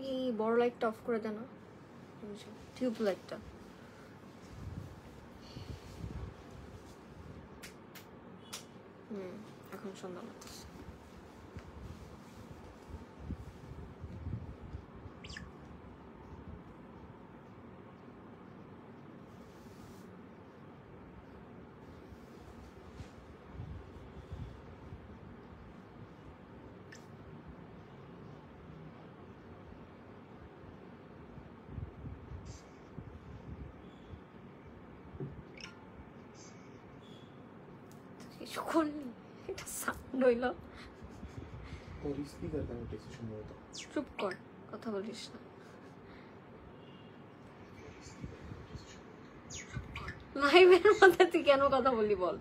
এই বড় লাইটটা অফ করে দে না, টিউব লাইটটা। এখন সুন্দর লাগছে। চুপ কর, কথা বলিস না। লাইভের মধ্যে তুই কেন কথা বললি বল?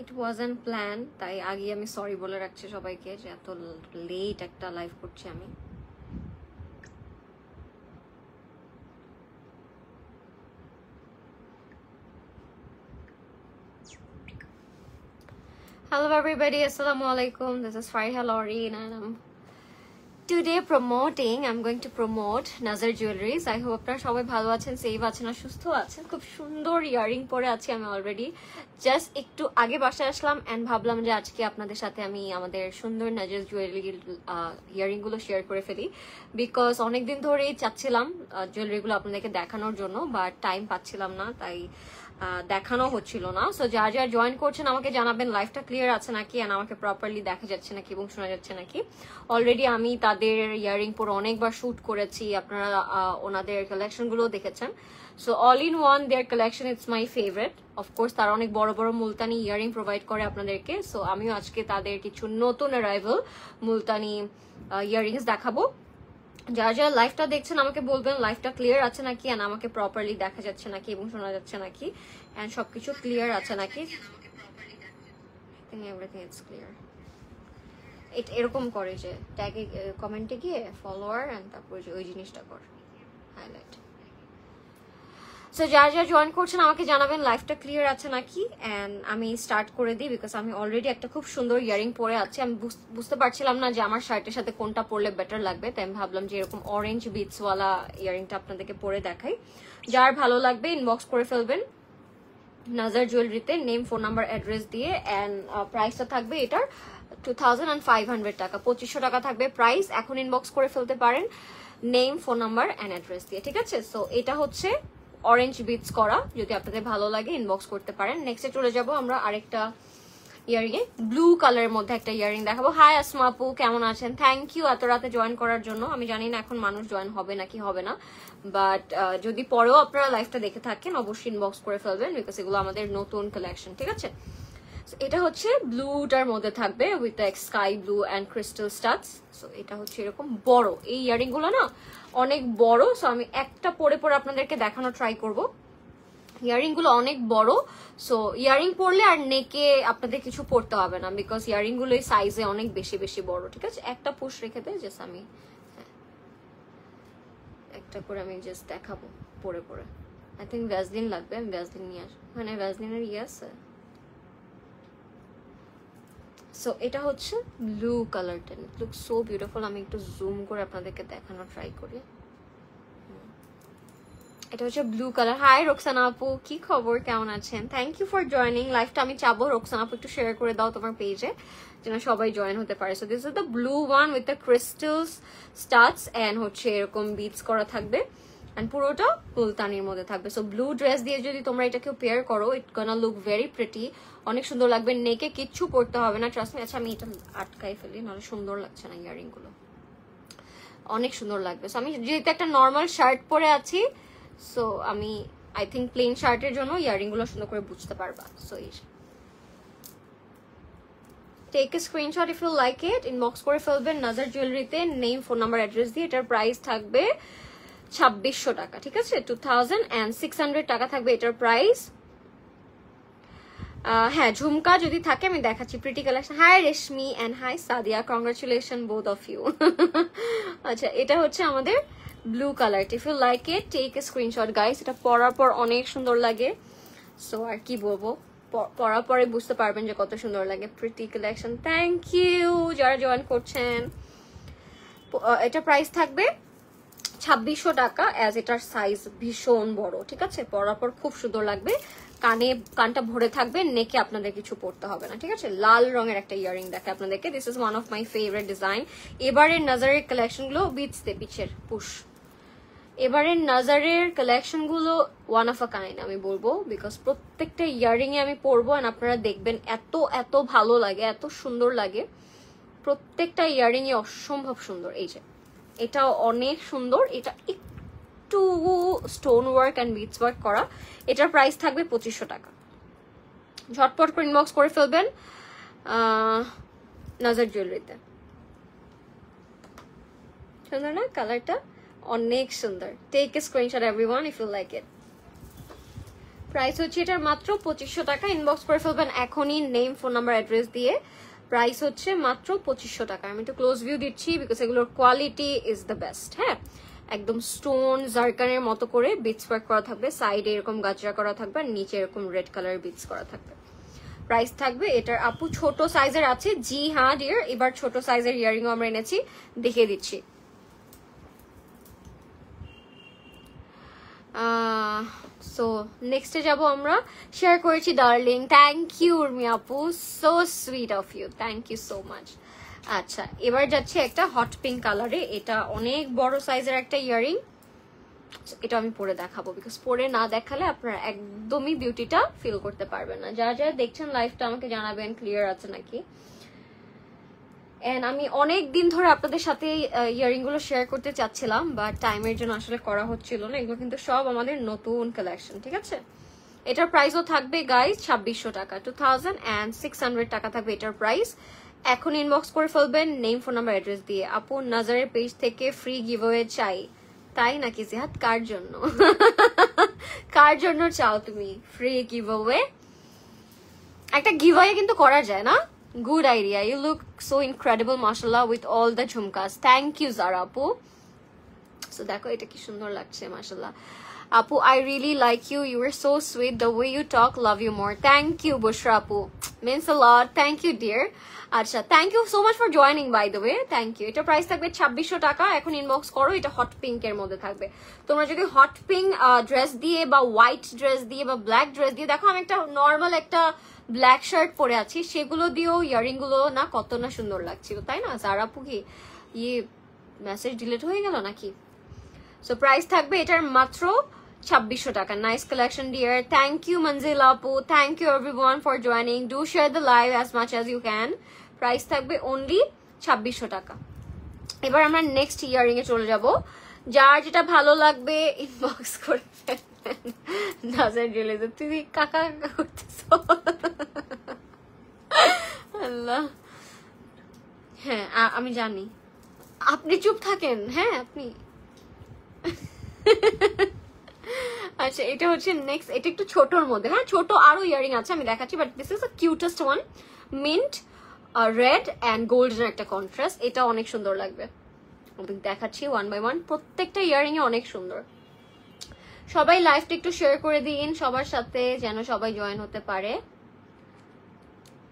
ইট ওয়াজন্ট প্ল্যান, তাই আগে আমি সরি বলে রাখছি সবাইকে যে এত লেট একটা লাইভ করছি আমি। Hello everybody, assalamu alaikum. This is Fariha Lauren and I'm today I'm going to promote Nazar Jewelries. I hope আপনারা সবাই ভালো আছেন, সেফ আছেন আর সুস্থ আছেন। খুব সুন্দর ইয়ারিং পরে আছি আমি অলরেডি। জাস্ট একটু আগে বাসায় আসলাম এন্ড ভাবলাম যে আজকে আপনাদের সাথে আমি আমাদের সুন্দর নাজার জুয়েলারি ইয়ারিং গুলো শেয়ার করে ফেলি, বিকজ অনেকদিন ধরেই চাচ্ছিলাম জুয়েলারি গুলো আপনাদেরকে দেখানোর জন্য, বাট টাইম পাচ্ছিলাম না, তাই দেখানো হচ্ছিল না। সো যারা যারা জয়েন করছেন আমাকে জানাবেন লাইভটা ক্লিয়ার আছে নাকি, আর আমাকে প্রপারলি দেখা যাচ্ছে নাকি এবং শোনা যাচ্ছে নাকি। অলরেডি আমি তাদের ইয়ারিং পরে অনেকবার শুট করেছি, আপনারা ওনাদের কালেকশন গুলো দেখেছেন। So all in one their collection it's my favourite. Of course তারা অনেক বড় বড় মুলতানি ইয়ারিং প্রোভাইড করে আপনাদেরকে। সো আমিও আজকে তাদের কিছু নতুন অ্যারাইভাল মুলতানি ইয়ারিংস দেখাবো। যারা যারা লাইভটা দেখছেন আমাকে বলবেন লাইভটা ক্লিয়ার আছে নাকি, এন্ড আমাকে প্রপারলি দেখা যাচ্ছে নাকি এবং শোনা যাচ্ছে নাকি, এন্ড সবকিছু ক্লিয়ার আছে নাকি। Everything is clear. এরকম করে যে ট্যাগে কমেন্টে গিয়ে ফলোয়ার এন্ড তারপর যে ওই জিনিসটা কর হাইলাইট। সো যারা যারা জয়েন করছেন আমাকে জানাবেন লাইভটা ক্লিয়ার আছে নাকি, এন্ড আমি স্টার্ট করে দিই, বিকজ আমি অলরেডি একটা খুব সুন্দর ইয়ারিং পরে আছি। আমি বুঝতে পারছিলাম না যে আমার শার্টের সাথে কোনটা পরলে বেটার লাগবে, তাই আমি ভাবলাম যে এরকম অরেঞ্জ বিটসওয়ালা ইয়ারিংটা আপনাদেরকে পরে দেখাই। যার ভালো লাগবে ইনবক্স করে ফেলবেন নাজার জুয়েলারিতে, নেম, ফোন নাম্বার, অ্যাড্রেস দিয়ে, এন্ড প্রাইসটা থাকবে এটার 2500 টাকা, 2500 টাকা থাকবে প্রাইস। এখন ইনবক্স করে ফেলতে পারেন name, phone number and address দিয়ে, ঠিক আছে। সো এটা হচ্ছে অরেঞ্জ বিটস করা, যদি আপনাদের ভালো লাগে ইনবক্স করতে পারেন। নেক্সটে চলে যাব আমরা আরেকটা ইয়ারিং এ, ব্লু কালারের মধ্যে একটা ইয়ারিং দেখাবো। হাই আসমা আপু, কেমন আছেন? থ্যাংক ইউ এত রাতে জয়েন করার জন্য। আমি জানি না এখন মানুষ জয়েন হবে নাকি হবে না, বাট যদি পরেও আপনারা লাইভটা দেখে থাকেন অবশ্যই ইনবক্স করে ফেলবেন, বিকজ এগুলো আমাদের নতুন কালেকশন, ঠিক আছে। এটা হচ্ছে ব্লুটার মধ্যে থাকবে with sky blue and crystal studs. So এটা হচ্ছে এরকম বড়, এই ইয়ারিং গুলো না অনেক বড়। সো আমি একটা পরে পরে আপনাদেরকে দেখানো ট্রাই করব। ইয়ারিং গুলো অনেক বড়, সো ইয়ারিং পরলে আর নেকে আপনাদের কিছু পরতে হবে না, বিকজ ইয়ারিং গুলো এই সাইজে অনেক বেশি বেশি বড়, ঠিক আছে। একটা পুশ রেখে দেয় জাস্ট আমি একটা করে আমি জাস্ট দেখাবো পরে পরে। আই থিঙ্ক ভ্যাসলিন লাগবে, আমি ভ্যাসলিন নিয়ে আসবো, মানে ভ্যাসলিনের ইয়ে আছে। সো এটা হচ্ছে ব্লু কালারটা, লুক সো বিউটিফুল। আমি একটু জুম করে আপনাদেরকে দেখানো ট্রাই করি। এটা হচ্ছে ব্লু কালার। হাই রোকসানা আপু, কি খবর, কেমন আছেন? থ্যাংক ইউ ফর জয়নিং লাইভটা। আমি চাবো রোকসানা আপু একটু শেয়ার করে দাও তোমার পেজে, যেন সবাই জয়েন হতে পারে। So this is the blue one with the crystals studs and হচ্ছে এরকম বিটস করা থাকবে, এন্ড পুরোটা মুলতানির মধ্যে থাকবে। সো ব্লু ড্রেস দিয়ে যদি তোমরা এটাকে পেয়ার করো, ইট গোনা লুক ভেরি প্রিটি, অনেক সুন্দর লাগবে। নেকে কিচ্ছু পড়তে হবে না, ট্রাস্ট মি। আচ্ছা আমি এটা আটকাই ফেলি, নাহলে সুন্দর লাগছে না ইয়ারিং গুলো, অনেক সুন্দর লাগবে। সো আমি যেহেতু একটা নর্মাল শার্ট পরে আছি, সো আমি আই থিঙ্ক প্লেন শার্টের জন্য ইয়ারিং গুলো সুন্দর করে বুঝতে পারবা। So take a screenshot if you like it, inbox করে ফেলবেন নাজার জুয়েলারিতে, নেম, ফোন নাম্বার, অ্যাড্রেস দিয়ে। এটার প্রাইস থাকবে 2600 টাকা, ঠিক আছে। 2600 টাকা থাকবে এটার প্রাইস। হ্যাঁ ঝুমকা যদি থাকে আমি দেখাচ্ছি pretty collection. Hi Reshmi and hi Sadia, congratulation both of you. আচ্ছা এটা হচ্ছে আমাদের blue colour. If you like it take a screenshot guys. এটা পরার পর অনেক সুন্দর লাগে। সো আর কি বলবো, পরার পরে বুঝতে পারবেন যে কত সুন্দর লাগে। প্রিটি কালেকশন, থ্যাংক ইউ যারা জয়েন করছেন। এটা প্রাইস থাকবে 2600 টাকা, অ্যাজ এটার সাইজ ভীষণ বড়, ঠিক আছে? পরার পর খুব সুন্দর লাগবে, কানটা ভরে থাকবে, নেকে আপনাদের কিছু পড়তে হবে না, ঠিক আছে? লাল রঙের একটা ইয়ারিং দেখে আপনাদেরকে, this is one of my favourite design. এবারের নাজারের কালেকশন গুলো পিছের পুশ, এবারের নাজারের কালেকশন গুলো ওয়ান অফ আ কাইন্ড আমি বলবো, বিকজ প্রত্যেকটা ইয়ারিং এ আমি পরবো আর আপনারা দেখবেন এত এত ভালো লাগে, এত সুন্দর লাগে। প্রত্যেকটা ইয়ারিং এ অসম্ভব সুন্দর। এই যে এটাও অনেক সুন্দর, এটা একটু stone work and beads work করা। এটার প্রাইস থাকবে 2500 টাকা। ঝটপট করে ইনবক্স করে ফেলবেন নাজার জুয়েলারিতে। সুন্দর না কালারটা? অনেক সুন্দর। Take a screenshot everyone if you like it. Price হচ্ছে এটার মাত্র 2500 টাকা। ইনবক্স করে ফেলবেন এখনই নেম, ফোন নাম্বার, অ্যাড্রেস দিয়ে। প্রাইস হচ্ছে মাত্র 2500 টাকা। আমি একটু ক্লোজ ভিউ দিচ্ছি বিকজ এগুলোর কোয়ালিটি ইজ দ্য বেস্ট। হ্যাঁ, একদম স্টোন জারকানের মতো করে বিটস ওয়ার্ক করা থাকবে, সাইডে এরকম গাজরা করা থাকবে আর নিচে এরকম রেড কালার বিটস করা থাকবে। প্রাইস থাকবে এটার, আপু ছোট সাইজের আছে? জি হ্যাঁ ডিয়ার, এবার ছোট সাইজের ইয়ারিংও আমরা এনেছি, দেখিয়ে দিচ্ছি। সো নেক্সটে যাব আমরা। শেয়ার করেছি ডার্লিং, থ্যাংক ইউ উর্মি আপু, so sweet of you, thank you so much. আচ্ছা এবার যাচ্ছে একটা হট পিঙ্ক কালারে, এটা অনেক বড় সাইজের একটা ইয়ারিং। এটা আমি পরে দেখাবো বিকজ পরে না দেখালে আপনারা একদমই বিউটিটা ফিল করতে পারবেন না। যারা যারা দেখছেন লাইভটা আমাকে জানাবেন ক্লিয়ার আছে নাকি। এন্ড আমি অনেক দিন ধরে আপনাদের সাথে ইয়ারিং গুলো শেয়ার করতে চাচ্ছিলাম, বাট টাইমের জন্য আসলে করা হচ্ছিল না। এগুলো কিন্তু সব আমাদের নতুন কালেকশন, ঠিক আছে? এটার প্রাইসও থাকবে গাইস 2600 টাকা, 2600 টাকা থাকবে এটার প্রাইস। এখন ইনবক্স করে ফেলবেন নেম, ফোন নাম্বার, অ্যাড্রেস দিয়ে। আপু নাজারের পেজ থেকে ফ্রি গিভওয়ে চাই, তাই নাকি জিহাদ? কার জন্য কার জন্য চাও তুমি ফ্রি গিভওয়ে? একটা গিভওয়ে কিন্তু করা যায় না? Good idea. You look so incredible, mashallah, with all the jhumkas. Thank you, Zara Apu. So, দেখো এটা কি সুন্দর লাগছে, mashallah. Apu, I really like you. You are so sweet. The way you talk, love you more. Thank you, Bushra Apu. Means a lot. Thank you, dear. আচ্ছা, thank you so much for joining, by the way. Thank you. এটা price থাকবে 2600 টাকা। এখন inbox করো, এটা hot pink এর মধ্যে থাকবে। তোমরা যদি হট পিঙ্ক ড্রেস দিয়ে বা হোয়াইট ড্রেস দিয়ে বা ব্ল্যাক ড্রেস দিয়ে, দেখো আমি একটা নর্মাল একটা ব্ল্যাক শার্ট পরে আছি, সেগুলো দিয়েও ইয়ারিং গুলো না কত না সুন্দর লাগছিল, তাই না? যারা আপু কি ইয়ে মেসেজ ডিলিট হয়ে গেল নাকি? সো প্রাইস থাকবে এটার মাত্র 2600 টাকা। Nice collection dear, thank you Manjila আপু, thank you everyone for joining. Do share the live as much as you can. Price থাকবে অনলি 2600 টাকা। এবার আমরা নেক্সট ইয়ারিং এ চলে যাব। যার যেটা ভালো লাগবে ইনবক্স করে ফেলবেন। নাজার জুয়েলারি, তুমি কাকা কাকা করতেছ? আল্লাহ, হ্যাঁ আমি জানি, আপনি চুপ থাকেন। হ্যাঁ আপনি আচ্ছা এটা হচ্ছে নেক্সট, এটা একটু ছোটর মধ্যে। হ্যাঁ ছোট আরো ইয়ারিং আছে, আমি দেখাচ্ছি, but this is the cutest one. Mint red and golden একটা কন্ট্রাস্ট, এটা অনেক সুন্দর লাগবে। আমি দেখাচ্ছি ওয়ান বাই ওয়ান, প্রত্যেকটা ইয়ারিং এ অনেক সুন্দর। সবাই লাইভটা একটু শেয়ার করে দিন সবার সাথে, যেন সবাই জয়েন হতে পারে।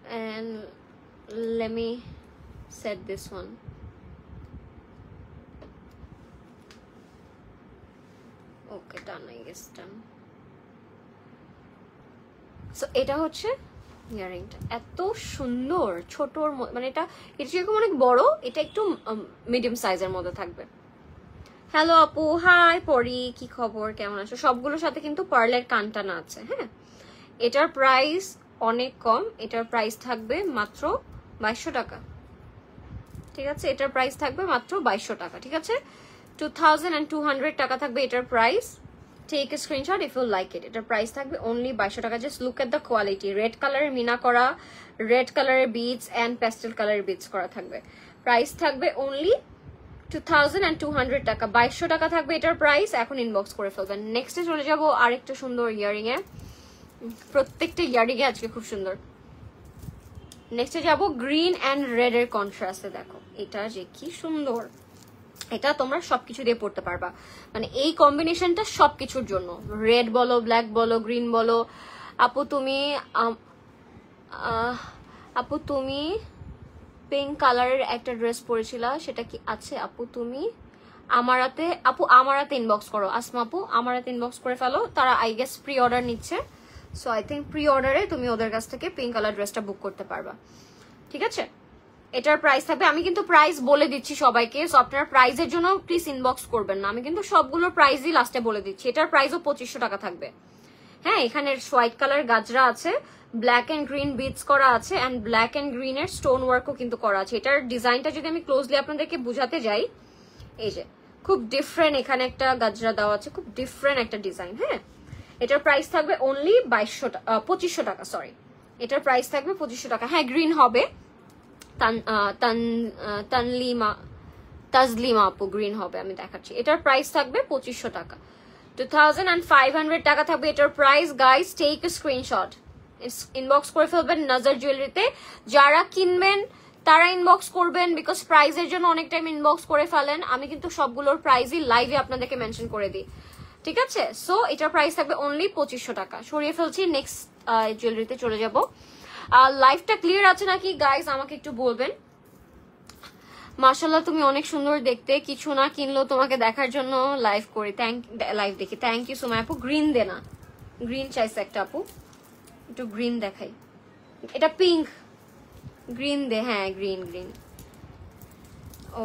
And let me set this one. Okay, done, I guess done. So এটা হচ্ছে ইয়ারিংটা, এত সুন্দর ছোটর, মানে এটা যেরকম অনেক বড়, এটা একটু মিডিয়াম সাইজের মধ্যে থাকবে। হ্যালো আপু, হাই পরি, কি খবর, কেমন আছো? সবগুলোর সাথে কিন্তু পার্লের কানটানা আছে। হ্যাঁ, এটার প্রাইস অনেক কম, এটার প্রাইস থাকবে মাত্র 2200 টাকা, ঠিক আছে? এটার প্রাইস থাকবে মাত্র 2200 টাকা, ঠিক আছে? 2200 টাকা থাকবে এটার price. Take a screenshot if you like it. এটার প্রাইস থাকবে অনলি 2200 টাকা। Just look at the quality. Red কালারের মিনা করা, রেড কালারের বিটস অ্যান্ড প্যাস্টেল কালারের বিটস করা থাকবে। প্রাইস থাকবে অনলি 2200 টাকা। 2200 টাকা থাকবে এটার প্রাইস। এখন ইনবক্স করে ফেলবেন। নেক্সটে চলে যাবো আরেকটা সুন্দর ইয়ারিং এ। প্রত্যেকটা ইয়ারিংয়ে আজকে খুব সুন্দর। নেক্সটে যাব গ্রিন অ্যান্ড রেড এর কন্ট্রাস্টে। দেখো এটা যে কি সুন্দর, এটা তোমরা সবকিছু দিয়ে পড়তে পারবা, মানে এই কম্বিনেশনটা সবকিছুর জন্য, রেড বলো, ব্ল্যাক বলো, গ্রিন বলো। আপু তুমি আপু তুমি পিঙ্ক কালারের একটা ড্রেস পরেছিলা, সেটা কি আছে আপু? তুমি আমারাতে আপু আমারাতে ইনবক্স করো, আসমা আপু আমারাতে ইনবক্স করে ফেলো। তারা আই গেস প্রি অর্ডার নিচ্ছে, সো আই থিঙ্ক প্রি অর্ডারে তুমি ওদের কাছ থেকে পিঙ্ক কালার ড্রেসটা বুক করতে পারবা, ঠিক আছে? এটার প্রাইস থাকবে, আমি কিন্তু প্রাইস বলে দিচ্ছি সবাইকে, সো আপনারা প্রাইসের জন্য প্লিজ ইনবক্স করবেন না, আমি কিন্তু সবগুলোর প্রাইসই লাস্টে বলে দিচ্ছি। এটার প্রাইসও 2500 টাকা থাকবে। হ্যাঁ, এখানে হোয়াইট কালার গাজরা আছে, ব্ল্যাক এন্ড গ্রিন বিটস করা আছে, এন্ড ব্ল্যাক এন্ড গ্রিন এর স্টোন ওয়ার্কও কিন্তু করা আছে। এটার ডিজাইনটা যদি আমি ক্লোজলি আপনাদেরকে বুঝাতে যাই, এই যে খুব ডিফারেন্ট, এখানে একটা গাজরা দেওয়া আছে, খুব ডিফারেন্ট একটা ডিজাইন। হ্যাঁ, এটার প্রাইস থাকবে অনলি 2500 টাকা, সরি, এটার প্রাইস থাকবে 2500 টাকা। হ্যাঁ, গ্রিন হবে, তাজলিমা আপু গ্রিন হবে, আমি দেখাচ্ছি। এটার প্রাইস থাকবে 2500 টাকা, 2500 টাকা থাকবে এটার price. Guys take a screenshot, inbox করে ফেলবেন নজর জুয়েলারিতে। যারা কিনবেন তারা ইনবক্স করবেন, বিকজ প্রাইসের জন্য অনেক টাইম ইনবক্স করে ফেলেন, আমি কিন্তু সবগুলোর প্রাইসই লাইভে আপনাদেরকে মেনশন করে দিই, ঠিক আছে? সো এটার প্রাইস থাকবে অনলি 2500 টাকা। সরিয়ে ফেলছি, নেক্সট জুয়েলারিতে চলে যাব। লাইভটা ক্লিয়ার আছে নাকি গাইস আমাকে একটু বলবেন। মাশাআল্লাহ তুমি অনেক সুন্দর দেখতে, কিছু না কিনলেও তোমাকে দেখার জন্য লাইভ করি, লাইভ দেখি। থ্যাংক ইউ সো মাচ আপু। গ্রিন দে না, গ্রিন চাইছে একটা আপু, একটু গ্রিন দেখাই। এটা পিঙ্ক, গ্রিন দে। হ্যাঁ, গ্রিন গ্রিন,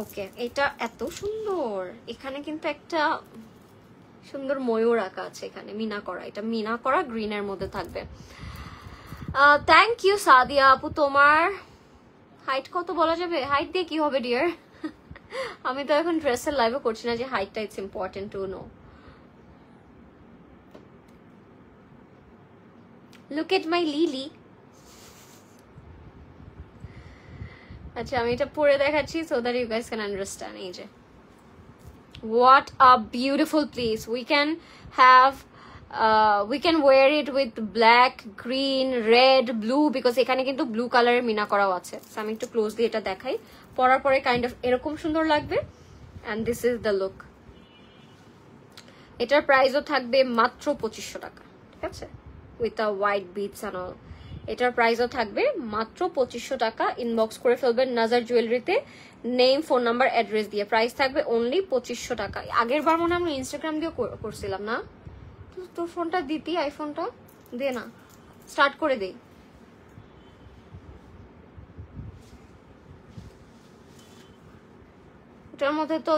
ওকে। এটা এত সুন্দর, এখানে কিন্তু একটা সুন্দর ময়ূর আঁকা আছে, এখানে মিনা করা, এটা মিনা করা গ্রিনের মধ্যে থাকবে। থ্যাংক ইউ সাদিয়া আপু। তোমার হাইট কত বলা যাবে? হাইট দিয়ে কি হবে ডিয়ার? আমি তো এখন ড্রেসের লাইভও করছি না যে হাইটটা it's important to know. Look at my Lily. আচ্ছা, আমি এটা পরে দেখাচ্ছি so that you guys can understand. এই যে what a beautiful piece. We can wear it with black, green, red, blue, because এখানে কিন্তু ব্লু কালারের মিনা করাও আছে। আমি একটু ক্লোজলি এটা দেখাই, পরার পরে কাইন্ড অফ এরকম সুন্দর লাগবে। and this is the look. এটার প্রাইসও থাকবে মাত্র 2500 টাকা, ঠিক আছে, with a white beads and all. এটার প্রাইসও থাকবে মাত্র 2500 টাকা। ইনবক্স করে ফেলবেন নাজার জুয়েলারিতে, নেম, ফোন নাম্বার, অ্যাড্রেস দিয়ে। প্রাইস থাকবে অনলি 2500 টাকা। আগের বার মনে আমরা ইনস্টাগ্রাম দিয়ে করছিলাম না? তোর ফোনটা দিতি, আইফোনটা দে না, স্টার্ট করে দেই। ওটার মধ্যে তো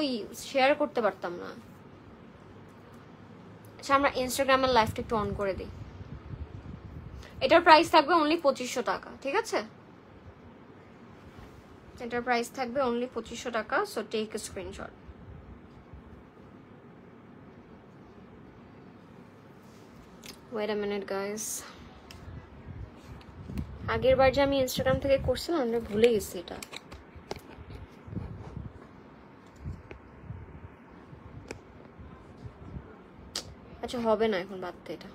শেয়ার করতে পারতাম না। আচ্ছা, আমরা ইনস্টাগ্রামের লাইভটা একটু অন করে দিই। এটার প্রাইস থাকবে অনলি 2500 টাকা, ঠিক আছে? এটার প্রাইস থাকবে অনলি 2500 টাকা। So take a screenshot. Wait a minute guys, আগের বার যে আমি ইনস্টাগ্রাম থেকে করছিলাম আমরা ভুলে গেছি এটা। আচ্ছা, হবে না এখন, বাদ দে, এটা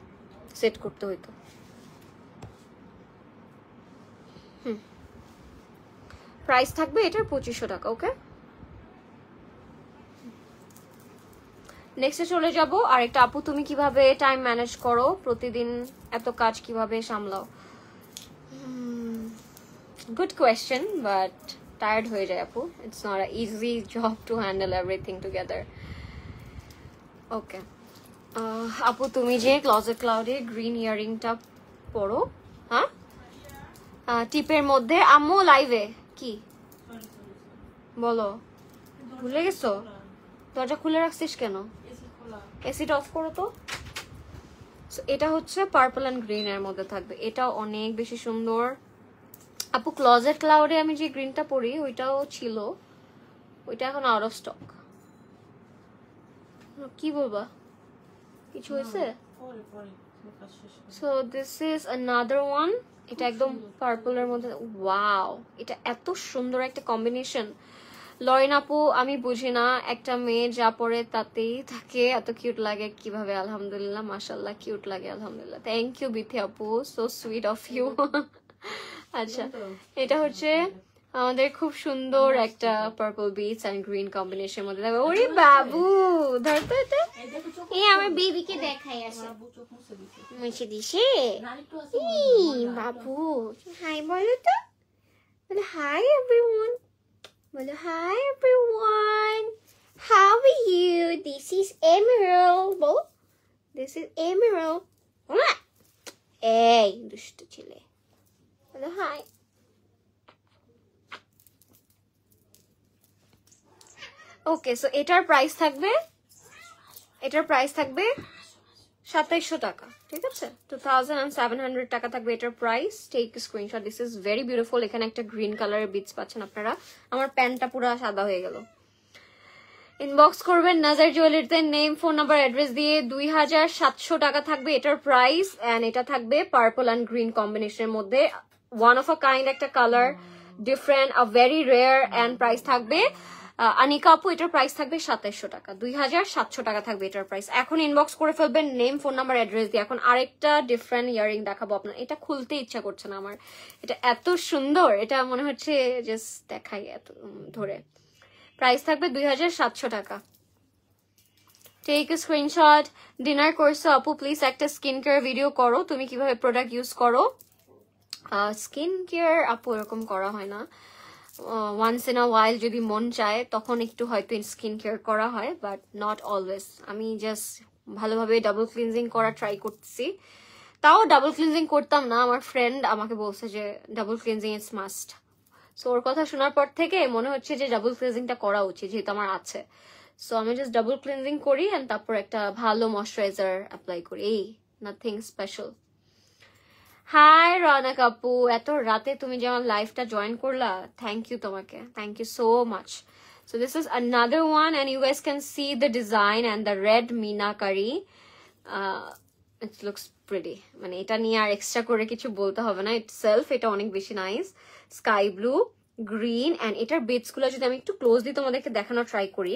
সেট করতে হইতো। প্রাইস থাকবে এটার 2500 টাকা, ওকে? নেক্সটে চলে যাব। আর একটা আপু, তুমি কিভাবে টাইম ম্যানেজ করো, প্রতিদিন এত কাজ কিভাবে সামলাও? গুড কোয়েশ্চেন, বাট টায়ার্ড হয়ে যায় আপু। It's not a easy job to handle everything together. Okay আপু, তুমি যে ক্লজেট ক্লাউডে গ্রিন ইয়ারিংটা পরো, হ্যাঁ, টিপের মধ্যে। আম্মু লাইভে কি বলো? ভুলে গেছো? দরজা খুলে রাখছিস কেন? এসিটা অফ করো তো। এটা হচ্ছে পার্পল এন্ড গ্রিন এর মধ্যে থাকবে, এটা অনেক বেশি সুন্দর আপু। ক্লজেট ক্লাউডে আমি যে গ্রিনটা পরি ওইটাও ছিল, ওইটা এখন আউট অফ স্টক। কি বলবা, কিছু হয়েছে? So this is another one. এটা একদম পার্পলের মধ্যে। ওয়াও, এটা এত সুন্দর একটা কম্বিনেশন। লরিন আপু আমি বুঝি না, একটা মেয়ে যা পরে তাতেই থাকে, এত কিউট লাগে কিভাবে? আলহামদুলিল্লাহ, মাশাআল্লাহ, কিউট লাগে আলহামদুলিল্লাহ। থ্যাংক ইউ বিথি আপু, সো সুইট অফ ইউ। আচ্ছা, এটা হচ্ছে আমাদের খুব সুন্দর একটা পার্পল বিটস এন্ড গ্রিন কম্বিনেশনের মধ্যে থাকবে। ওরে বাবু, ধর তো এটা, এই আমার বেবিকে দেখাই আসে, মুছে দিছে বাবু। হাই বলো তো, বলো হাই এভরিওয়ান, বলো hi everyone, how are you? This is Emerald, বলো দিস ইজ এমেরাল্ড। এই দুষ্ট ছেলে, বলো হাই। ওকে, সো এটার প্রাইস থাকবে, 2700 টাকা, ঠিক আছে? 2700 টাকা থাকবে এটার price. Take screenshot, this is very beautiful. এখানে একটা গ্রিন কালারের বিটস পাচ্ছেন আপনারা। আমার প্যান্টটা পুরো সাদা হয়ে গেল। ইনবক্স করবেন নাজার জুয়েলারিতে, নেম, ফোন নাম্বার, অ্যাড্রেস দিয়ে। 2700 টাকা থাকবে এটার প্রাইস, এন্ড এটা থাকবে পার্পল অ্যান্ড গ্রিন কম্বিনেশনের মধ্যে। ওয়ান অফ আ কাইন্ড একটা colour, different, a very rare, and price থাকবে আনিকা আপু এটার প্রাইস থাকবে 2700 টাকা, 2700 টাকা থাকবে এটার প্রাইস। এখন ইনবক্স করে ফেলবেন নেম, ফোন নাম্বার, অ্যাড্রেস দিয়ে। এখন আরেকটা ডিফারেন্ট ইয়ারিং দেখাবো আপনার। এটা খুলতে ইচ্ছা করছে না আমার, এটা এত সুন্দর, এটা মনে হচ্ছে জাস্ট দেখাই এত ধরে। প্রাইস থাকবে 2700 টাকা। Take screenshot. ডিনার করছো আপু, প্লিজ একটা স্কিন কেয়ার ভিডিও করো, তুমি কিভাবে প্রোডাক্ট ইউজ করো। স্কিন কেয়ার আপু এরকম করা হয় না, ওয়ান্স ইন আ ওয়াইল যদি মন চায় তখন একটু হয়তো স্কিন কেয়ার করা হয়, বাট নট অলওয়েজ। আমি জাস্ট ভালোভাবে ডাবল ক্লিনজিং করা ট্রাই করতেছি। তাও ডাবল ক্লিনজিং করতাম না, আমার ফ্রেন্ড আমাকে বলছে যে double cleansing is must. So ওর কথা শোনার পর থেকে মনে হচ্ছে যে ডাবল ক্লিনজিংটা করা উচিত, যেহেতু আমার আছে। সো আমি জাস্ট ডাবল ক্লিনজিং করি এন্ড তারপর একটা ভালো ময়শ্চারাইজার অ্যাপ্লাই করি, এই, নাথিং স্পেশাল। হাই রনক আপু, এত রাতে তুমি যে আমার লাইফটা জয়েন করলা, থ্যাংক ইউ তোমাকে, thank you so much. So this is another one, and you guys can see the design and the red meenakari. It looks pretty. মানে এটা নিয়ে আর এক্সট্রা করে কিছু বলতে হবে না, itself এটা অনেক বেশি nice. Sky blue, green, and এটার বিটস গুলো যদি আমি একটু ক্লোজলি তোমাদেরকে দেখানো ট্রাই করি,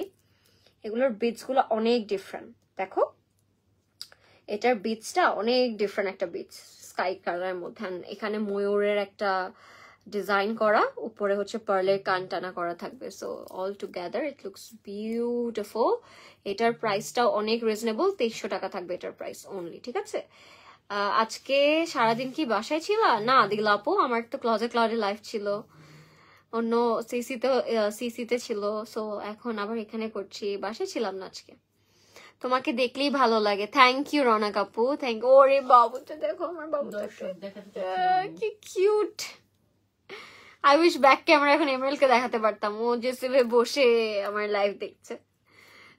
এগুলোর বিটস গুলো অনেক ডিফারেন্ট। দেখো এটার বিটসটা অনেক ডিফারেন্ট একটা বিটস, স্কাই কালারের মধ্যে। এখানে ময়ূরের একটা ডিজাইন করা, উপরে হচ্ছে পার্লের কান টানা করা থাকবে। So all together it looks beautiful. এটার প্রাইসটাও অনেক রিজনেবল, 2300 টাকা থাকবে এটার প্রাইস অনলি, ঠিক আছে? আজকে সারাদিন কি বাসায় ছিল? না দিল আপু, আমার তো ক্লজেট লাইফ ছিল, অন্য সিসিতে ছিল। সো এখন আবার এখানে করছি, বাসায় ছিলাম না আজকে। তোমাকে দেখলেই ভালো লাগে, থ্যাংক ইউ রনক আপু, থ্যাংক ইউ। ওরে বাবুটা দেখো, আমার বাবুটা কি cute. I wish back camera এখন এমরাল কে দেখাতে পারতাম, ও যে বসে আমার লাইভ দেখছে।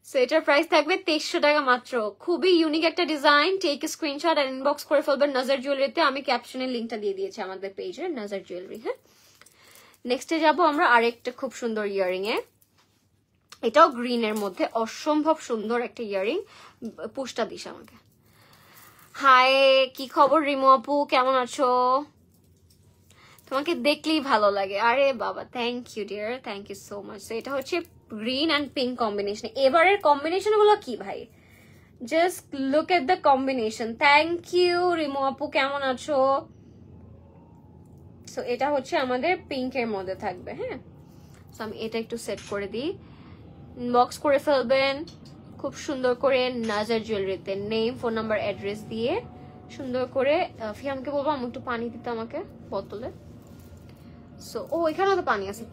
সো এটার প্রাইস থাকবে 2300 টাকা মাত্র। খুবই ইউনিক একটা ডিজাইন। টেক স্ক্রিনশট আর ইনবক্স করে ফেলবেন নাজার জুয়েলারিতে। আমি ক্যাপশনের লিঙ্কটা দিয়ে দিয়েছি আমাদের পেজের, নাজার জুয়েলারি। হ্যাঁ, নেক্সটে যাবো আমরা আরেকটা খুব সুন্দর ইয়ারিং এ। এটাও গ্রিনের মধ্যে, অসম্ভব সুন্দর একটা ইয়ারিং। পুশটা দিস আমাকে। হাই, কি খবর রিমু আপু, কেমন আছো? তোমাকে দেখলেই ভালো লাগে। আরে বাবা, thank you dear, thank you so much. এটা হচ্ছে গ্রিন অ্যান্ড পিঙ্ক কম্বিনেশন। এবারের কম্বিনেশন গুলো কি ভাই, just look at the combination. Thank you Rimu আপু, কেমন আছো? সো এটা হচ্ছে আমাদের পিঙ্কের মধ্যে থাকবে। হ্যাঁ, সো আমি এটা একটু সেট করে দিই। বক্স করে ফেলবেন খুব সুন্দর করে নাজার জুয়েলারিতে, নেম, ফোন নাম্বার, অ্যাড্রেস দিয়ে সুন্দর করে। ফিয়ামকে বলবো আমি একটু পানি দিতে আমাকে বোতলে। সো ও এখানেও তো পানি আছে,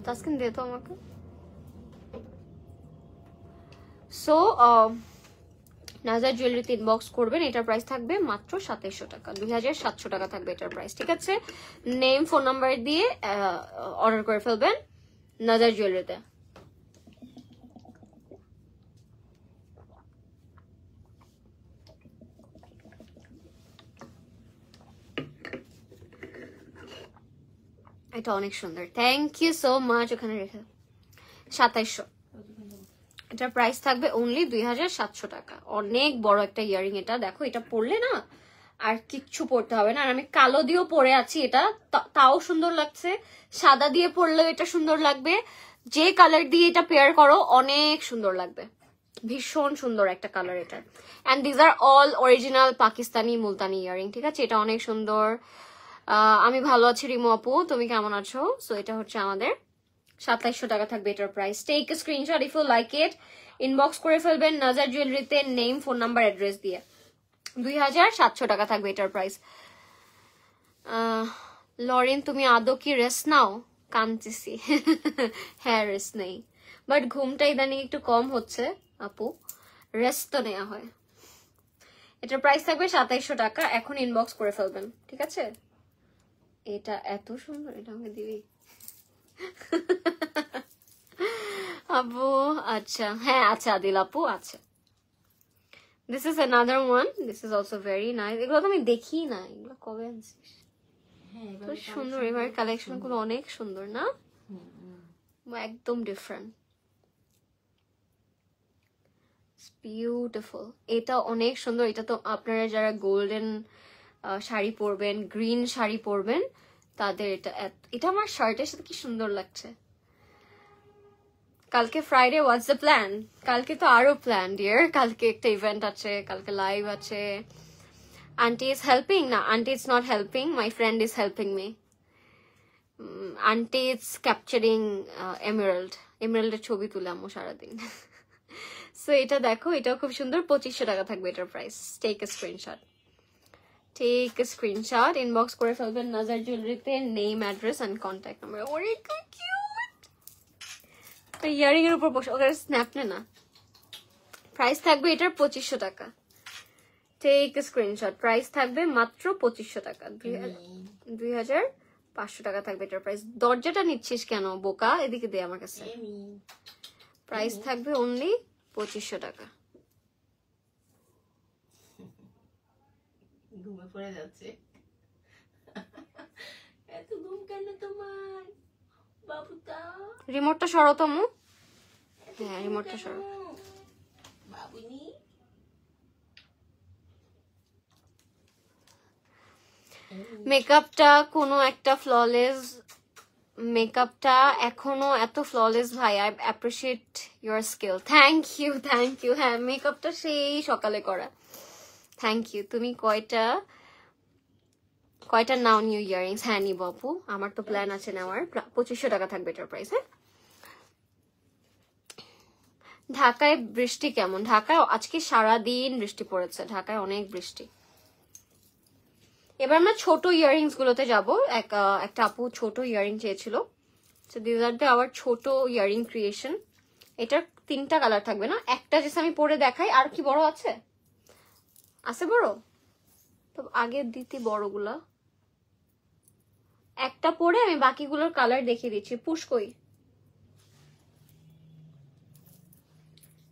তাসকিন দে তো আমাকে। সো নাজার জুয়েলারিতে ইনবক্স করবেন। এটার প্রাইস থাকবে মাত্র 2700 টাকা, 2700 টাকা থাকবে এটার প্রাইস, ঠিক আছে? নেম, ফোন নাম্বার দিয়ে অর্ডার করে ফেলবেন নাজার জুয়েলারিতে। এটা অনেক সুন্দর, থ্যাংক ইউ সো মাচ। ওখানে রেখে 2700, এটার প্রাইস থাকবে অনলি 2700 টাকা। অনেক বড় একটা ইয়ারিং এটা, দেখো এটা পরলে না আর কিচ্ছু পরতে হবে না। আর আমি কালো দিয়েও পরে আছি, এটা তাও সুন্দর লাগছে, সাদা দিয়ে পরলেও এটা সুন্দর লাগবে, যে কালার দিয়ে এটা পেয়ার করো অনেক সুন্দর লাগবে, ভীষণ সুন্দর একটা কালার এটা। And these are all original Pakistani Multani earring, ঠিক আছে? এটা অনেক সুন্দর। আমি ভালো আছি রিমু আপু, তুমি কেমন আছো? সো এটা হচ্ছে আমাদের 2700 টাকা থাকবে এটার price. Take a screenshot if you like it, inbox করে ফেলবেন নাজার জুয়েলারিতে নেম, ফোন নাম্বার, অ্যাড্রেস দিয়ে। 2700 টাকা থাকবে এটার প্রাইস। লরেন তুমি আদৌ কি রেস্ট নাও? কাঁদতেছি। হ্যাঁ রেস্ট নেই, বাট ঘুমটা ইদানিং একটু কম হচ্ছে আপু, রেস্ট তো নেওয়া হয়। এটার প্রাইস থাকবে 2700 টাকা, এখন ইনবক্স করে ফেলবেন, ঠিক আছে? এটা এত সুন্দর, এটা আমাকে দিবি আপু? আচ্ছা হ্যাঁ, আচ্ছা আদিল আপু, আচ্ছা। This is another one, this is also very nice. এগুলো তো আমি দেখি না, এগুলো কবে আনছিস? তো সুন্দর, এবার কালেকশন গুলো অনেক সুন্দর না, একদম ডিফারেন্ট, বিউটিফুল। এটা অনেক সুন্দর। এটা তো আপনারা যারা গোল্ডেন শাড়ি পরবেন, গ্রিন শাড়ি পরবেন, তাদের এটা আমার শার্টের সাথে কি সুন্দর লাগছে। কালকে ফ্রাইডে, হোয়াটস দ্য প্ল্যান? কালকে তো আরো প্ল্যান ডিয়ার, কালকে একটা ইভেন্ট আছে, কালকে লাইভ আছে। Aunty is helping? না, aunty is not helping, my friend is helping me. Aunty is capturing এমারাল্ডের ছবি তুলে আম্মু সারাদিন। সো এটা দেখো, এটাও খুব সুন্দর, 2500 টাকা থাকবে এটার price. Take a screenshot, take a screenshot, inbox করে ফেলবেন নাজার জুয়েলারিতে name, address and contact number. ওরে কি কিউট, ইয়ারিং এর উপর বসে, ওখানে স্ন্যাপ নে না। প্রাইস থাকবে এটার 2500 টাকা। টেক এ স্ক্রিনশট, প্রাইস থাকবে মাত্র 2500 টাকা। 2500 টাকা থাকবে এটার প্রাইস। দরজাটা নিচ্ছিস কেন বোকা? এদিকে দে আমার কাছে। প্রাইস থাকবে অনলি 2500 টাকা। ঘুমে পড়ে যাচ্ছে, এত ঘুম কেন তোমার বাবুটা? রিমোটটা সরো তো মু। হ্যাঁ রিমোটটা সরো। বাবুনি মেকআপটা কোনো একটা ফ্ললেস, মেকআপটা এখনো এত ফ্ললেস ভাই, I appreciate your skill. Thank you, thank you. হ্যাঁ মেকআপটা সেই সকালে করা, থ্যাংক ইউ। তুমি কয়টা নাও নিউ ইয়ারিংস? হ্যাঁ নিব আপু, আমার তো প্ল্যান আছে নেওয়ার। 2500 টাকা থাকবে এটার প্রাইস। হ্যাঁ, ঢাকায় বৃষ্টি কেমন? ঢাকায় আজকে সারাদিন বৃষ্টি পড়েছে, ঢাকায় অনেক বৃষ্টি। এবার আমরা ছোট ইয়ারিংস গুলোতে যাবো। একটা আপু ছোট ইয়ারিং চেয়েছিল, দিস আর দ্য আওয়ার ছোট ইয়ারিং ক্রিয়েশন। এটার 3টা কালার থাকবে না, একটা যেটা আমি পরে দেখাই। আর কি বড় আছে? আছে বড়? তো আগে দিতি বড়গুলা, একটা পরে আমি বাকিগুলোর কালার দেখিয়ে দিচ্ছি। পুশ কই?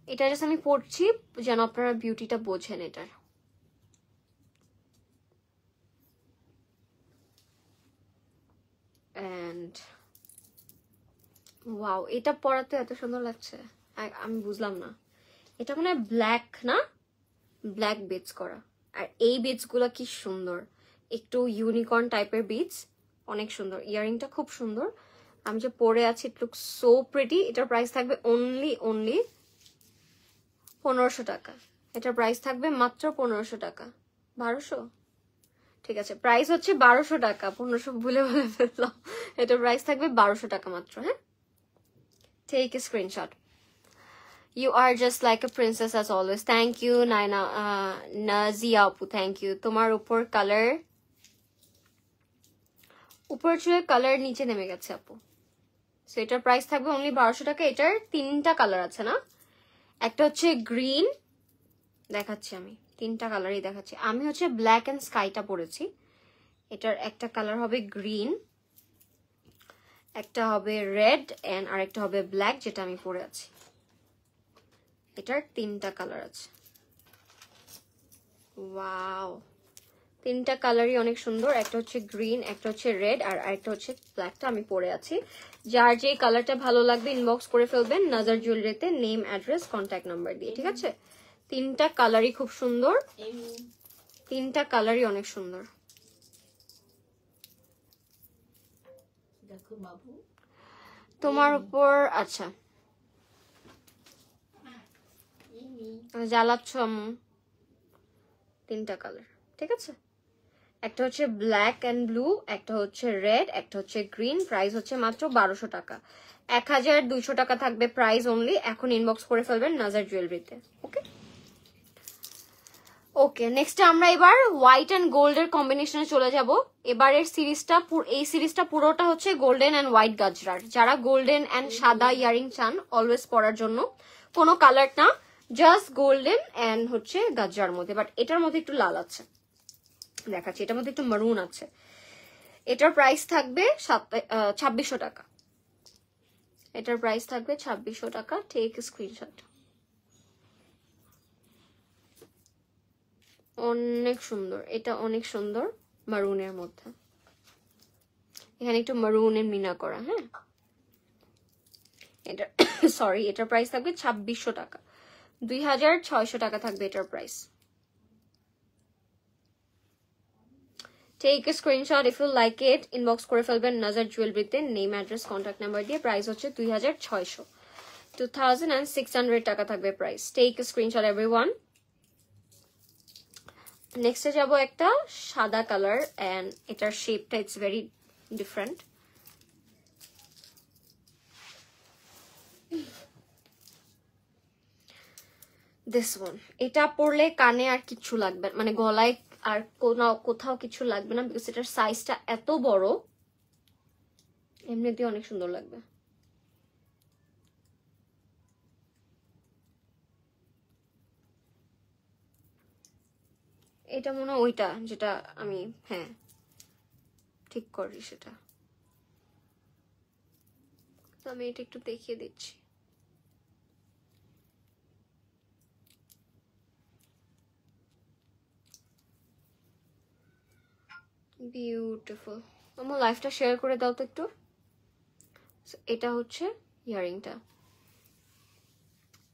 এটা জাস্ট আমি পড়ছি যেন আপনারা বিউটিটা বোঝেন এটার। এন্ড ওয়াও, এটা পরাতে এত সুন্দর লাগছে, আমি বুঝলাম না। এটা মানে ব্ল্যাক না, ব্ল্যাক বিটস করা। আর এই বিটস গুলা কি সুন্দর, একটু ইউনিকর্ন টাইপের বিটস, অনেক সুন্দর। ইয়ারিংটা খুব সুন্দর, আমি যে পরে আছি ইট লুক সো প্রিটি। এটার প্রাইস থাকবে অনলি 1500 টাকা। এটার প্রাইস থাকবে মাত্র 1500 টাকা। 1200, ঠিক আছে, প্রাইস হচ্ছে 1200 টাকা, 1500 ভুলে ফেললাম। এটার প্রাইস থাকবে 1200 টাকা মাত্র। হ্যাঁ, take a screenshot. You are just like a princess as always. Thank you, Naina. Nazia Apu, thank you. তোমার উপর কালার, উপর চুলের কালার নিচে নেমে গেছে আপু। সো এটার প্রাইস থাকবে অনলি 1200 টাকা। এটার 3টা কালার আছে না, একটা হচ্ছে গ্রিন, দেখাচ্ছি আমি 3টা কালারই দেখাচ্ছি। আমি হচ্ছে ব্ল্যাক এন্ড স্কাইটা পরেছি। এটার একটা কালার হবে গ্রিন, একটা হবে রেড এন্ড আর একটা হবে ব্ল্যাক, যেটা আমি পরে আছি। এটার 3টা কালার আছে। ওয়াও, 3টা কালারই অনেক সুন্দর। একটা হচ্ছে গ্রিন, একটা হচ্ছে রেড আর একটা হচ্ছে ব্ল্যাকটা আমি পরে আছি। যার যে কালারটা ভালো লাগবে ইনবক্স করে ফেলবেন নাজার জুয়েলারিতে নেম, অ্যাড্রেস, কন্ট্যাক্ট নাম্বার দিয়ে, ঠিক আছে? 3টা কালারই খুব সুন্দর। তিনটা কালারই অনেক সুন্দর। দেখো বাবু, তোমার উপর আচ্ছা জ্বালাচ্ছ আম্মু। তিনটা কালার ঠিক আছে, একটা হচ্ছে ব্ল্যাক এন্ড ব্লু, একটা হচ্ছে রেড, একটা হচ্ছে গ্রিন। প্রাইস হচ্ছে মাত্র 1200 টাকা, 1200 টাকা থাকবে প্রাইস অনলি। এখন ইনবক্স করে ফেলবেন নাজার জুয়েলারিতে। ওকে ওকে, নেক্সট আমরা এবার হোয়াইট এন্ড গোল্ড এর কম্বিনেশনে চলে যাব। এবারের সিরিজটা, এই সিরিজটা পুরোটা হচ্ছে গোল্ডেন এন্ড হোয়াইট গাজরার। যারা গোল্ডেন এন্ড সাদা ইয়ারিং চান অলওয়েজ পরার জন্য, কোনো কালার না, জাস্ট গোল্ডেন এন্ড হচ্ছে গাজরার মধ্যে, বাট এটার মধ্যে একটু লাল আছে, দেখাচ্ছি, এটার মধ্যে একটু মারুন আছে। এটার প্রাইস থাকবে 2600 টাকা। এটার প্রাইস থাকবে 2600 টাকা। Take screenshot. অনেক সুন্দর, এটা অনেক সুন্দর মারুনের মধ্যে, এখানে একটু মারুনের মিনা করা। হ্যাঁ, এটা সরি, এটার প্রাইস থাকবে 2600 টাকা, 2600 টাকা থাকবে এটার price. Take a screenshot if you like it, inbox করে ফেলবেন নাজার জুয়েলারিতে, নেম অ্যাড্রেস কন্ট্যাক্ট নাম্বার দিয়ে। প্রাইস হচ্ছে 2600 টাকা থাকবে price. Take a screenshot everyone. নেক্সটে যাব একটা সাদা কালার, এন্ড এটার শেপটা it's very different. This one, এটা পরলে কানে আর কিচ্ছু লাগবে, মানে গলায় আর কোথাও কিছু লাগবে না, বিকজ এটার সাইজটা এত বড়, এমনিতে অনেক সুন্দর লাগবে। এটা মনে হয় ওইটা যেটা আমি, হ্যাঁ ঠিক করি সেটা, তো আমি এটা একটু দেখিয়ে দিচ্ছি। বিউটিফুল। আমার লাইফটা শেয়ার করে দাও তো একটু। এটা হচ্ছে ইয়ারিংটা,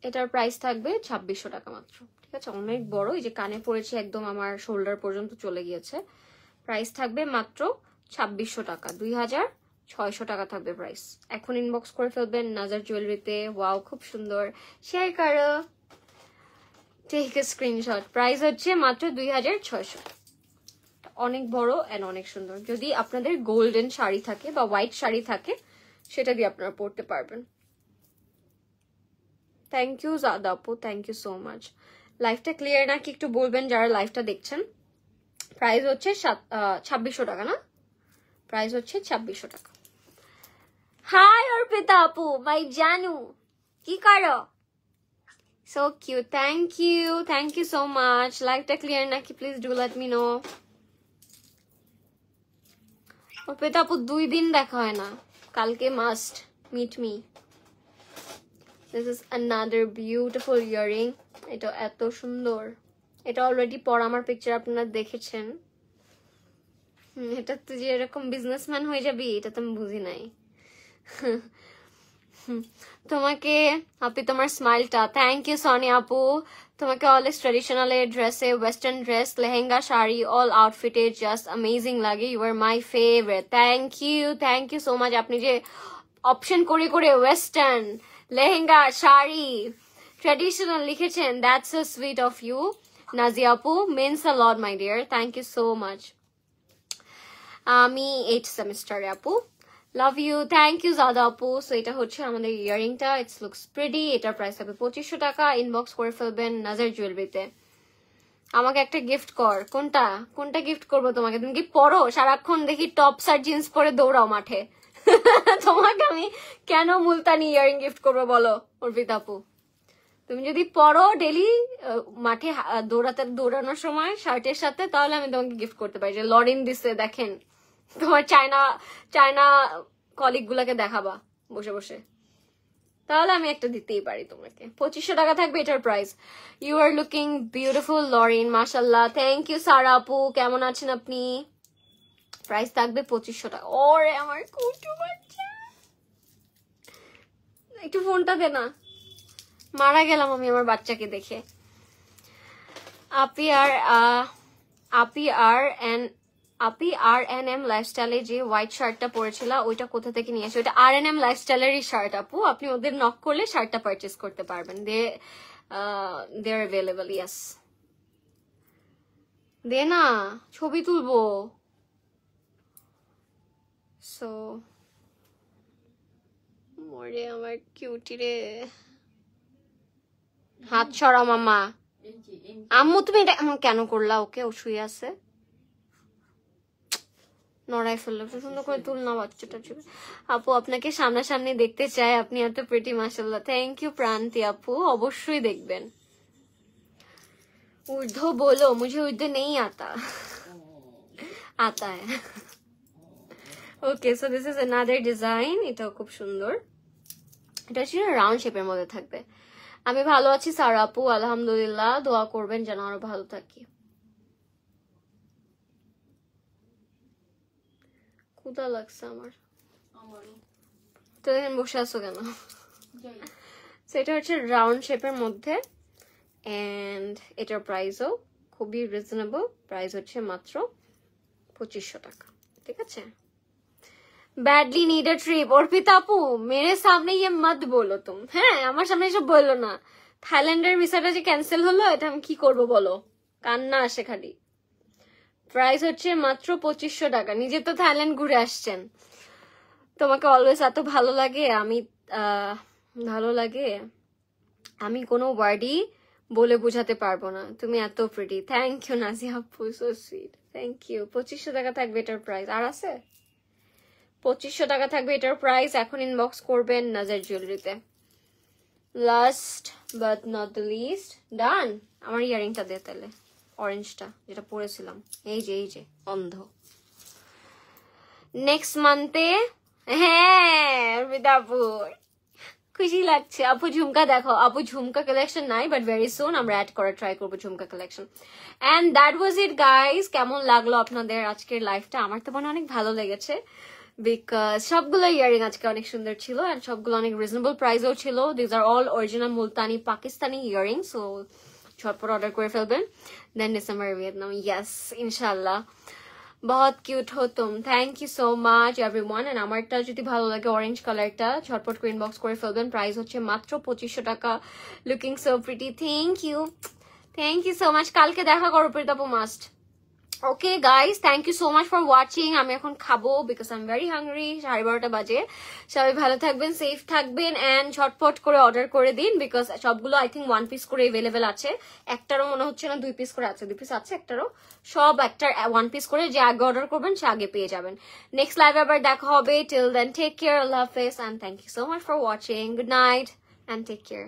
এটার প্রাইস থাকবে 2600 টাকা মাত্র। ঠিক আছে, অনেক বড়, এই যে কানে পড়েছে একদম আমার শোল্ডার পর্যন্ত চলে গিয়েছে। প্রাইস থাকবে মাত্র 2600 টাকা, 2600 টাকা থাকবে প্রাইস। এখন ইনবক্স করে ফেলবেন নাজার জুয়েলারিতে। ওয়াও, খুব সুন্দর, শেয়ার করো, টেক এ স্ক্রিনশট। প্রাইস হচ্ছে মাত্র 2600। অনেক বড় এন্ড অনেক সুন্দর। যদি আপনাদের গোল্ডেন শাড়ি থাকে বা হোয়াইট শাড়ি থাকে, সেটা দিয়ে আপনারা পরতে পারবেন। থ্যাংক ইউ জাদা আপু, থ্যাংক ইউ সো মাচ। লাইফটা ক্লিয়ার নাকি একটু বলবেন যারা লাইফটা দেখছেন। প্রাইস হচ্ছে 2600 টাকা না, প্রাইস হচ্ছে 2600 টাকা। হাই অর্পিতা আপু, মাই জানু, কি করো? So cute, thank you so much. লাইফটা ক্লিয়ার নাকি please do let me know. Arpita আপু 2 দিন দেখা হয় না, কালকে must meet me. This is another beautiful earring. এটা এত সুন্দর, এটা অলরেডি পরা আমার পিকচার আপনারা দেখেছেন। এটা তুই যে এরকম বিজনেসম্যান হয়ে যাবি, এটা তো আমি বুঝি নাই। তোমাকে আপনি, তোমার স্মাইলটা, থ্যাংক ইউ সনি আপু। তোমাকে অলওয়েজ ট্রেডিশনাল ড্রেসে, western dress, lehenga, sari, all আউটফিটে জাস্ট অ্যামেজিং লাগে। You are my favourite. Thank you so much. আপনি যে অপশন করে করে ওয়েস্টার্ন, লেহেঙ্গা, শাড়ি, ট্রেডিশনাল লিখেছেন, that's so sweet of you Nazia আপু, means a lot my dear, thank you so much. আমি 8th সেমিস্টারে আপু, লাভ ইউ, থ্যাংক ইউ জাদা আপু। সো এটা হচ্ছে আমাদের ইয়ারিংটা, ইটস লুকস প্রিটি। এটার প্রাইস হবে 2500 টাকা। ইনবক্স করে ফেলবেন নাজার জুয়েলারিতে। আমাকে একটা গিফট কর। কোনটা গিফট করবো তোমাকে? তুমি কি পরো সারাক্ষণ? দেখি টপস আর জিন্স পরে দৌড়াও মাঠে। তোমাকে আমি কেন মুলতানি ইয়ারিং গিফট করবো বলো অর্পিতা আপু? তুমি যদি পরো ডেলি মাঠে দৌড়ানোর সময় শার্টের সাথে, তাহলে আমি তোমাকে গিফট করতে পারি। যে লরিন দিছে দেখেন, তোমার চায়না কলিগ গুলাকে দেখাবা বসে বসে, তাহলে আমি একটা দিতেই পারি তোমাকে। 2500 টাকা থাকবে এটার price. You are looking beautiful Lorin, মাশাল্লাহ, থ্যাংক ইউ সারা আপু। কেমন আছেন আপনি? প্রাইস থাকবে 2500 টাকা। ওরে আমার কুটু বাচ্চা, একটু ফোনটা দে না, মারা গেলাম আমি আমার বাচ্চাকে দেখে। আপি আর আপি R&M লাইফস্টাইলে যে হোয়াইট শার্টটা পরেছিল ওইটা কোথা থেকে নিয়ে আসে? ওইটা R&M লাইফস্টাইলেরই শার্ট আপু, আপনি ওদের নক করলে শার্টটা পারচেজ করতে পারবেন। দে আর অ্যাভেলেবল। ইয়েস, দে না, ছবি তুলবো। সো মরে আমার কিউটি রে, হাত সরা মামা। আম্মু তুমি এটা এমন কেন করলা? ওকে, ও শুয়ে আছে, নড়াই ফেললো। সুন্দর করে তুল না বাচ্চাটা। আপু আপনাকে সামনাসামনি দেখতে চাই, আপনি এত প্রিটি মাশাআল্লাহ। থ্যাংক ইউ প্রান্তি আপু, অবশ্যই দেখবেন। উর্দু বলো, মুঝে উর্দু নেই আতা। আতা হ্যায়। Okay, so this is another design. এটাও খুব সুন্দর। এটা হচ্ছে রাউন্ড শেপের মধ্যে থাকবে। আমি ভালো আছি সারা আপু, আলহামদুলিল্লাহ। দোয়া করবেন যেন আরো ভালো থাকি। ক্ষুধা লাগছে আমার। তো এখানে বসে আছো কেন? সেটা হচ্ছে রাউন্ড শেপের মধ্যে, এন্ড এটার প্রাইসও খুবই রিজনেবল। প্রাইস হচ্ছে মাত্র 2500 টাকা। ঠিক আছে। Badly need a trip. Arpita আপু मेरे सामने ये मत बोलो तुम। হ্যাঁ, আমার সামনে এসব বললো না। থাইল্যান্ডের ভিসাটা যে ক্যান্সেল হলো, এটা আমি কি করবো বলো? কান্না আসে খালি। প্রাইস হচ্ছে মাত্র 2500 টাকা। নিজে তো থাইল্যান্ড ঘুরে আসছেন, তোমাকে অলওয়েজ এত ভালো লাগে। ভালো লাগে, আমি কোনো ওয়ার্ডই বলে বোঝাতে পারবো না, তুমি এত প্রিটি। থ্যাংক ইউ নাজিয়া আপু, সো সুইট। Thank you. 2500 টাকা থাকবে এটার প্রাইস। আর আছে 2500 টাকা থাকবে এটার প্রাইস। এখন ইনবক্স করবেন নাজার জুয়েলারিতে। Last but not the least, done. আমার ইয়ারিংটা দে তাহলে, অরেঞ্জটা যেটা পরেছিলাম। এই যে অন্ধ। নেক্সট মান্থে, হ্যাঁ বিদাপুর, খুশি লাগছে। আপু ঝুমকা দেখো। আপু ঝুমকা কালেকশন নাই, বাট ভেরি সুন আমরা অ্যাড করার ট্রাই করবো jhumka collection. And that was it guys. কেমন লাগলো আপনাদের আজকের লাইফটা? আমার তো মনে অনেক ভালো লেগেছে, বিকজ সবগুলো ইয়ারিং আজকে অনেক সুন্দর ছিল, এন্ড সবগুলো অনেক রিজনেবল প্রাইসও ছিল। This are all original Multani Pakistani earring. সো ঝটপট অর্ডার করে ফেলবেন। দেন ডিসেম্বর ভিয়েতনাম। ইয়েস, ইনশাল্লাহ। बहुत क्यूट हो तुम। थैंक यू सो माच एवरीवन। एंड আমারটা যদি ভালো লাগে অরেঞ্জ কালারটা ঝটপট করে ইনবক্স করে ফেলবেন। প্রাইস হচ্ছে মাত্র 2500 টাকা। Looking so pretty. Thank you so much. কালকে দেখা করো প্রীতাপু, must. Okay guys, thank you so much for watching. আমি এখন খাবো because I am very hungry. 12:30 বাজে। সবাই ভালো থাকবেন, সেফ থাকবেন, এন্ড ঝটপট করে অর্ডার করে দিন বিকজ সবগুলো আই থিঙ্ক 1 পিস করে অ্যাভেলেবেল আছে। একটারও মনে হচ্ছে না 2 পিস করে আছে। 2 পিস আছে একটারও। সব একটা 1 পিস করে। যে আগে অর্ডার করবেন সে আগে পেয়ে যাবেন। নেক্সট লাইভে আবার দেখা হবে। টিল দেন টেক কেয়ার, আল্লাহ হাফেজ, and thank you so much for watching. Good night and take care.